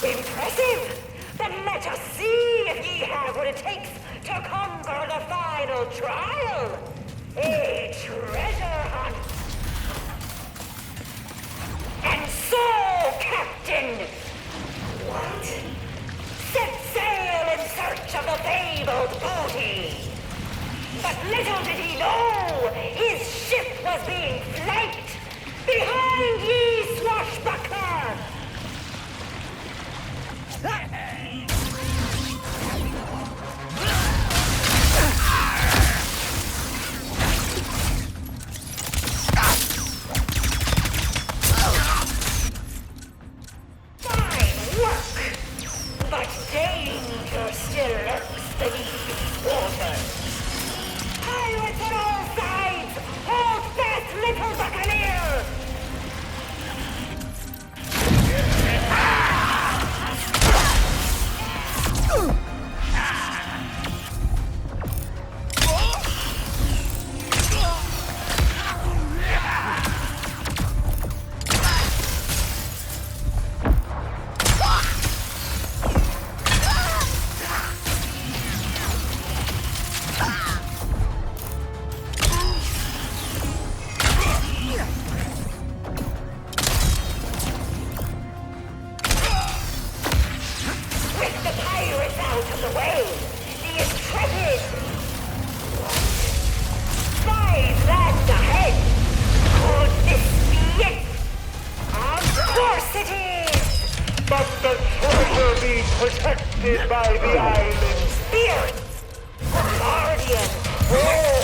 Impressive! Then let us see if ye have what it takes to conquer the final trial! A treasure hunt! And so, Captain! What? Set sail in search of the fabled booty! But little did he know, his ship was being flanked! Behind ye, swashbuckler! Fine work! But danger still lurks beneath these waters. Pirates on all sides! Hold fast, little buccaneer! With the pirates out of the way, the intrepid 5 land ahead. Could this be it? Of course it is! But the treasure be protected by the island. Spirits! Guardian! Oh!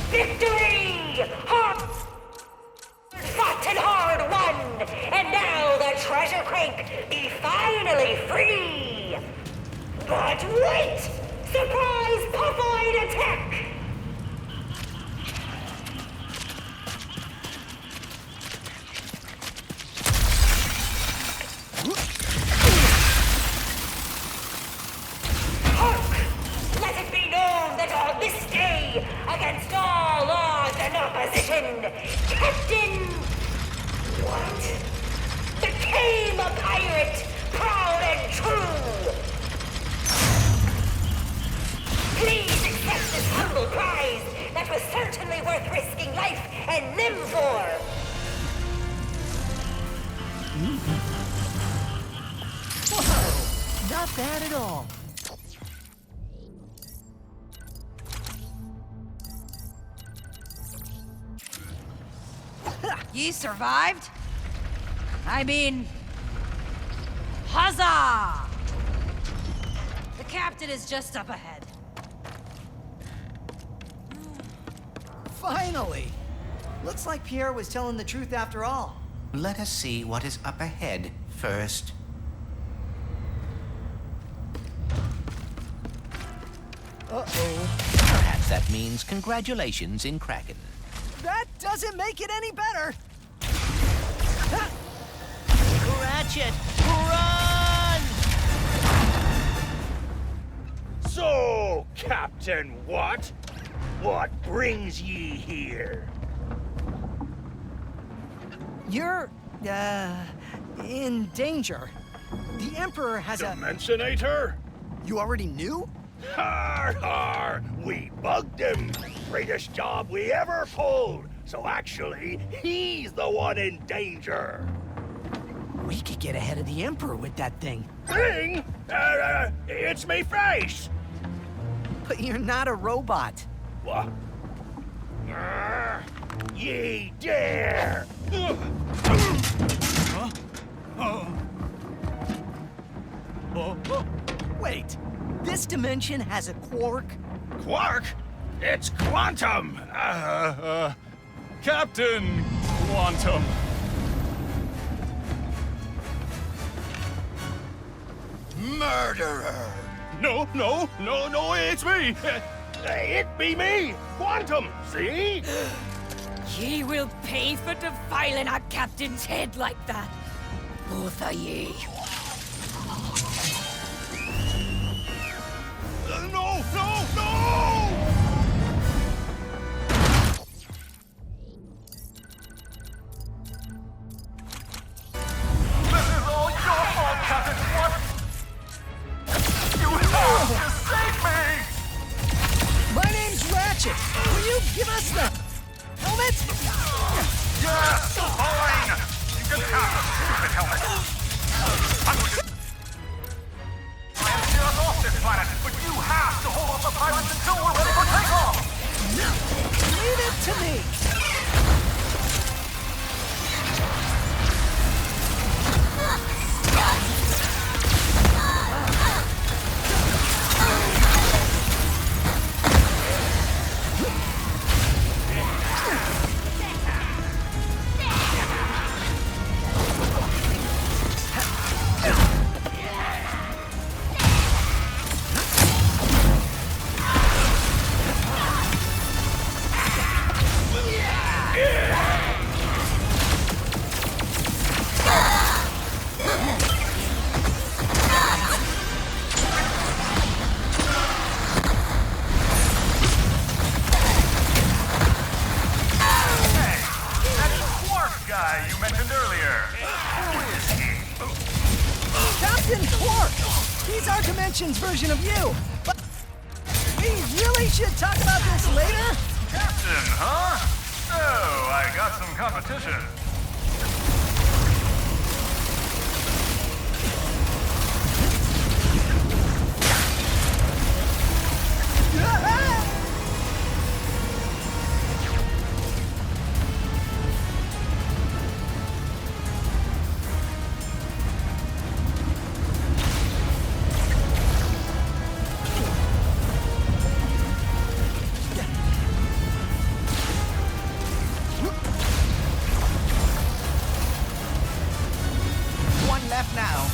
Victory! Hard fought and hard won! And now the treasure crank be finally free! But wait! Surprise puffoid attack! Hark! Let it be known that on this day, against all odds and opposition, Captain... What? Became a pirate, proud and true! Please accept this humble prize that was certainly worth risking life and limb for! Whoa! Not bad at all. Ye survived? I mean, huzzah! The captain is just up ahead. Finally! Looks like Pierre was telling the truth after all. Let us see what is up ahead first. Uh-oh. Perhaps that means congratulations in Kraken. That doesn't make it any better! Ah! Ratchet, run! So, Captain What? What brings ye here? You're, in danger. The Emperor has a... Dimensionator? You already knew? Har har! We bugged him! Greatest job we ever pulled! So actually, he's the one in danger! We could get ahead of the Emperor with that thing. Thing? It's me face. But you're not a robot. What? Ye dare! Wait, this dimension has a quark? Quark? It's quantum! Captain Quantum. Murderer! No, it's me. It be me! Quantum! See? Ye will pay for defiling our captain's head like that. Both of ye. No! This is all your fault, Captain Quantum. You have to save me! My name's Ratchet. Will you give us the helmet? Yes, fine! You can have the stupid helmet. I'm going to try and steer us off this planet, but you have to hold off the pirates until we're ready for takeoff! Leave it to me. Guy you mentioned earlier. Who is he? Captain Quark! He's our dimension's version of you. But we really should talk about this later? Captain, huh? So, I got some competition. One left now.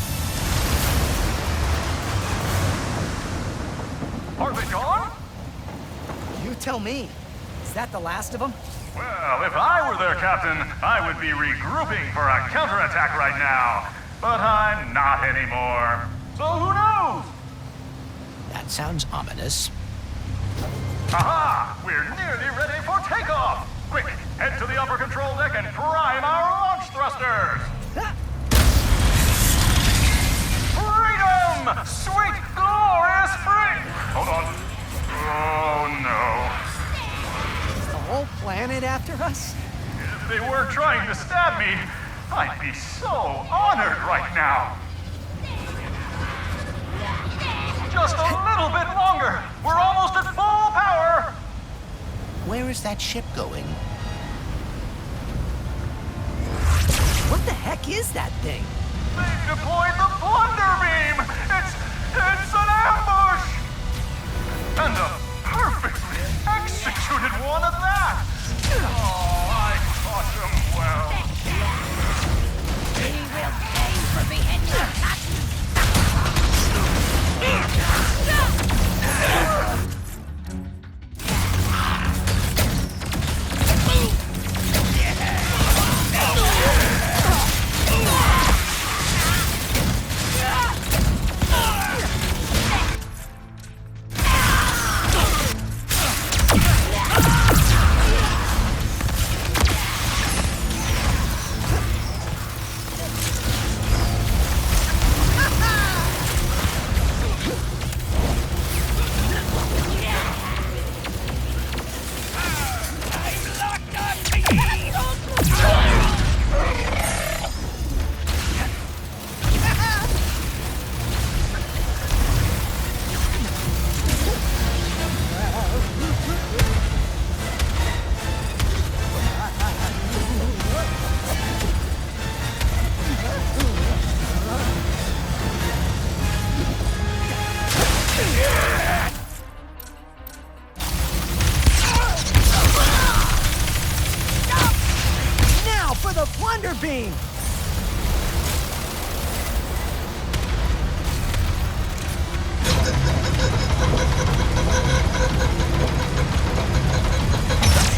Are they gone? You tell me. Is that the last of them? Well, if I were their captain, I would be regrouping for a counterattack right now. But I'm not anymore. So who knows? That sounds ominous. Aha! We're nearly ready for takeoff! Quick, head to the upper control deck and prime our launch thrusters! Freedom! Sweet, glorious freedom! Hold on. Oh, no. Is the whole planet after us? If they weren't trying to stab me, I'd be so honored right now. Just a little bit longer. We're almost at full power. Where is that ship going? What the heck is that thing? They deployed the plunder beam. It's an ambush. And a perfectly executed one at that. Oh, I taught them well. Ye will pay for beheading our captain. the Plunder Beam!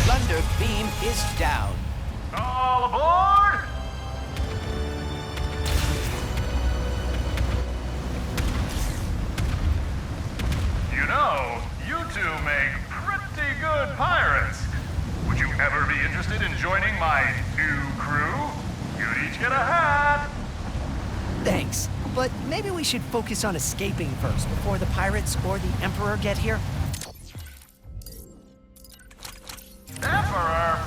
Plunder beam is down. All aboard! You know, you two make pretty good pirates. Would you ever be interested in joining my new crew? You'd each get a hat. Thanks, but maybe we should focus on escaping first before the pirates or the Emperor get here. Emperor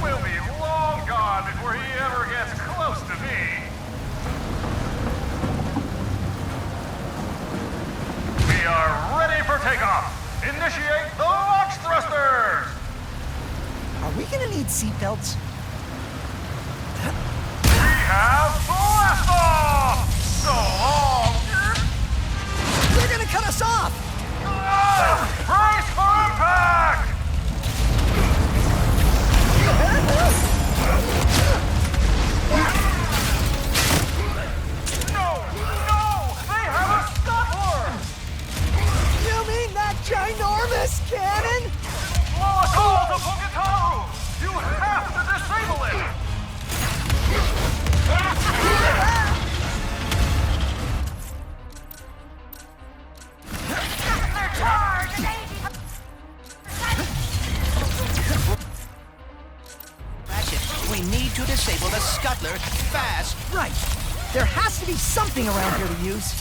will be long gone before he ever gets close to me. We are ready for takeoff. Initiate the launch thrusters. Are we gonna need seatbelts? We have blast off. So long. They're gonna cut us off! Brace for impact. No! They have a stopper! You mean that ginormous cannon? Blow us all to Puketaru! You have to disable it! Ratchet, we need to disable the scuttler fast. Right. There has to be something around here to use.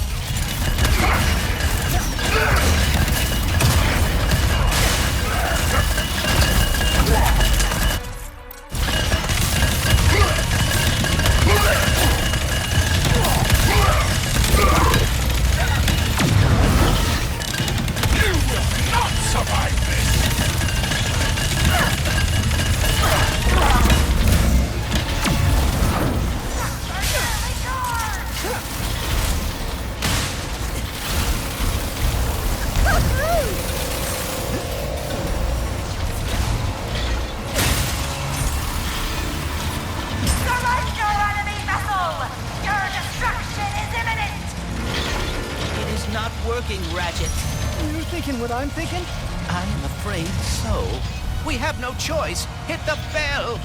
Surrender, enemy vessel! Your destruction is imminent! It is not working, Ratchet. You're thinking what I'm thinking? I am afraid so. We have no choice. Hit the bell.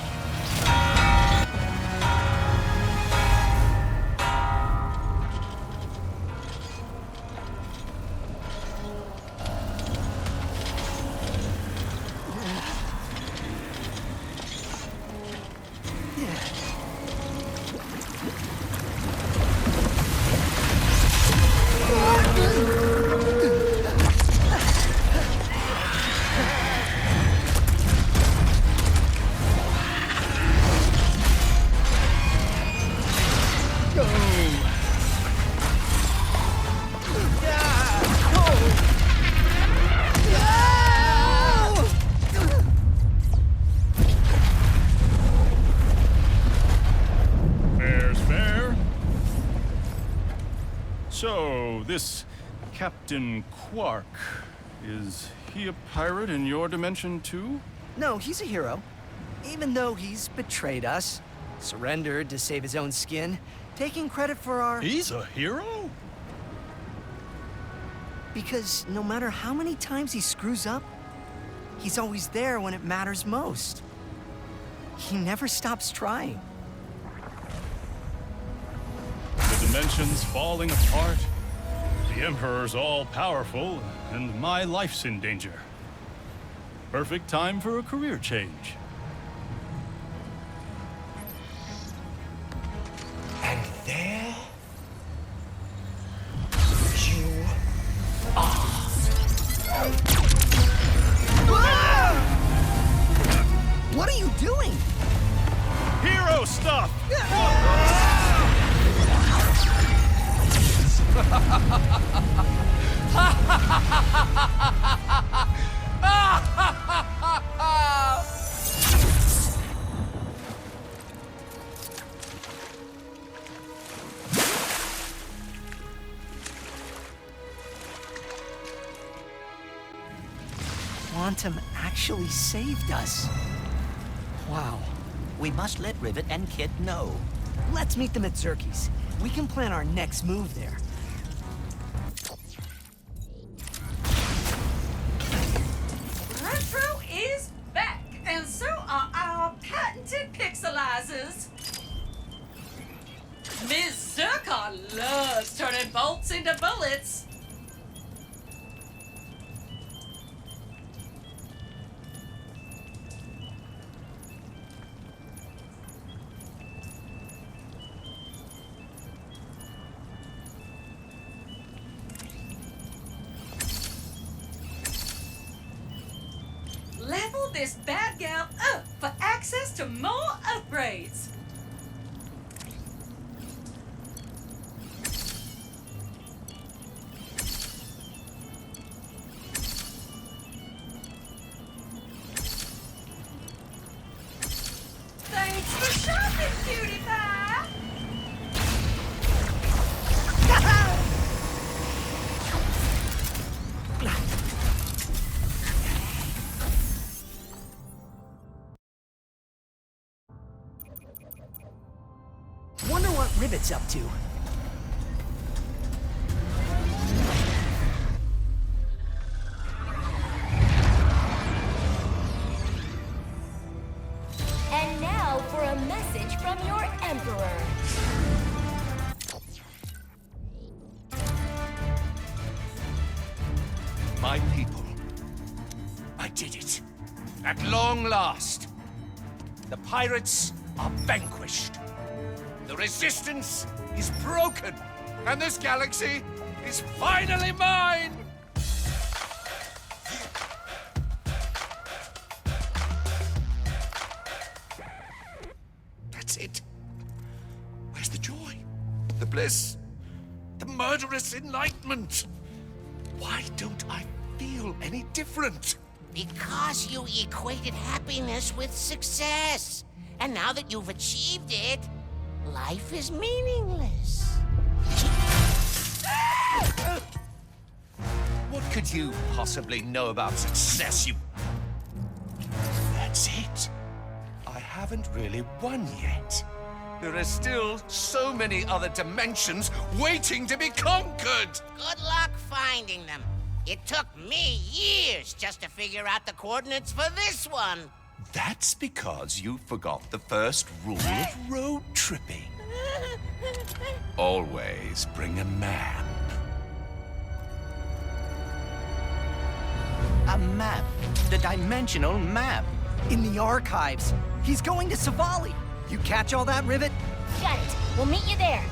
Fair's fair. So, this Captain Quark, is he a pirate in your dimension too? No, he's a hero. Even though he's betrayed us, surrendered to save his own skin, taking credit for our... He's a hero? Because no matter how many times he screws up, he's always there when it matters most. He never stops trying. The dimension's falling apart. The Emperor's all-powerful, and my life's in danger. Perfect time for a career change. And there you are. What are you doing? Hero stuff! Quantum actually saved us. Wow. We must let Rivet and Kit know. Let's meet them at Zerky's. We can plan our next move there. Retro is back, and so are our patented pixelizers. Miss Zircon loves turning bolts into bullets. Level this bad gal up for access to more upgrades. Thanks for shopping, cutie pie. Wonder what Rivet's up to. And now for a message from your Emperor. My people, I did it. At long last. The pirates are vanquished. The resistance is broken. And this galaxy is finally mine! That's it. Where's the joy? The bliss? The murderous enlightenment? Why don't I feel any different? Because you equated happiness with success. And now that you've achieved it, life is meaningless. What could you possibly know about success, you... That's it. I haven't really won yet. There are still so many other dimensions waiting to be conquered! Good luck finding them. It took me years just to figure out the coordinates for this one. That's because you forgot the first rule of road tripping. Always bring a map. A map. The dimensional map. In the archives. He's going to Savali. You catch all that, Rivet? Got it. We'll meet you there.